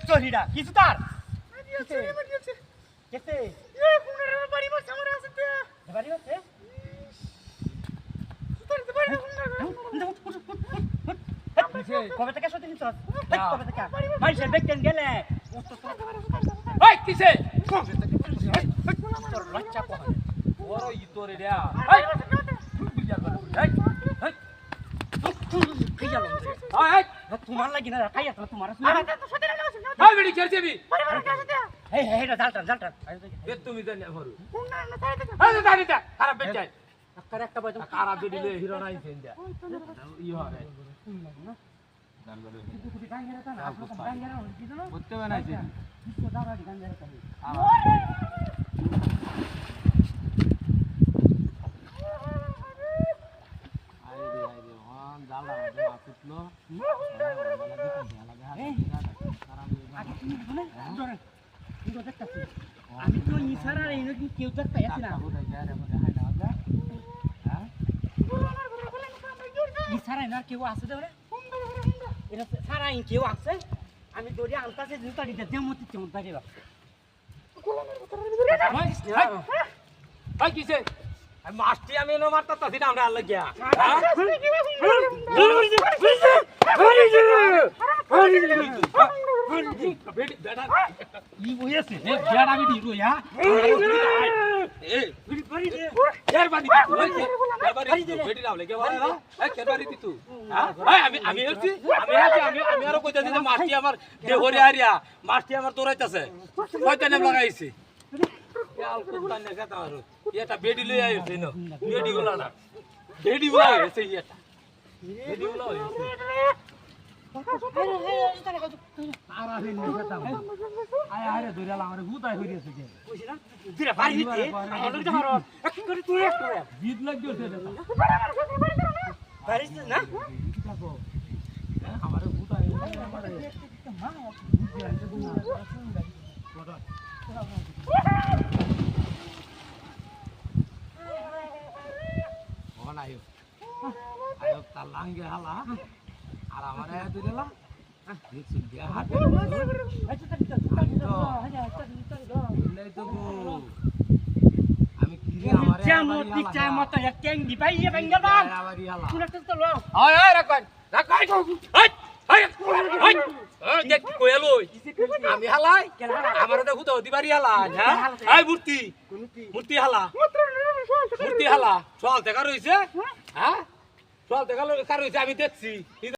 চলিডা কিছু তার কেতে এ কোনের বাড়ি বসে আমার আছে তে বাড়ি আছে তোর বাড়ি কবে থেকে সত্যি নিছ কবে থেকে মাইসে দেখতেন গেলে ওই কিসে তোর লজ্জা কো বড় ইতরে রে এই বিয়ার করে এই কি জানো এই তোমার লাগি না খাইয়া তোমার এই বেডি খেলছিবি এই হেডা জালটা এ তুমি জানি ভরু কোনের না তাই দেখে এই জানি দা খারাপ বেচাই আকার একটা বাজে খারাপ বেডি লে হিরো নাই সেন্ডা ই হরে দান করে কুটি গাঙ্গেরা তা না গাঙ্গেরা কি জানো করতে বানাইছে বিশ্ব দাঁড়াড়ি গাঙ্গেরা তা আইরে হন জালা মাছুতলো আগে তুমি বলে ধরে কিন্তু দেখতাছি আমি তো ইশারা রে ইনো কি কেউ দেখতে আসি না ইশারা না কেউ আছে দেরে এটা সারা ইন কেউ আছে আমি দড়ি আনতাছে জুতা দিতে দেমতি তেমন দাঁড়িয়ে ওই কিসে আমি মাছটি আমি এনে মারতাছি না আমরা আল্লাহ গিয়া ই বইছে এ বেড়া বিডি রইয়া এ বিডি দে ইয়ার বাড়ি তুই ইয়ার বাড়ি বেডি নাও লাগে বাবা এই কেন বাড়ি তুই হ্যাঁ আমি হচ্ছি আমি আরো কইতাছি যে মাছটি আমার দেহরে আরিয়া মাছটি আমার তোরাইতাছে কয়টা নাম লাগাইছি ইয়াল কোনটা নেগা তারো এটা বেডি লই আইছে না বেডি গুলা না বেডি গুলা হইছে এটা বেডি গুলা হইছে আর আরে নিয়ে যেতাম আয় আরে ধইরালা আমারে গুতাই হইছে যে কইছি না দিরা বাড়ি দিতে আমার তো হারো এক করে তুই এক করে জিদ লাগিও সে বাড়ি না আমারে গুতাই আয়ো আয়ো তালাঙ্গে হালা আর আমারে ধইরালা দেখছি দিয়া হাতে লই তো গো আমি কিরে আমারে জামতি চামত এক ট্যাং দি পাইয়ে বেঙ্গা বাং আমারে হালা তুই তো তো লো আয় আয় রাখাই হাই হাই হাই দেখ কইলো আমি হালাই আমারে দেখু তো দিবারি হালা হ্যাঁ আই মূর্তি হালা মূর্তি হালা চল দেখা রইছে হ্যাঁ চল দেখা কার রইছে আমি দেখছি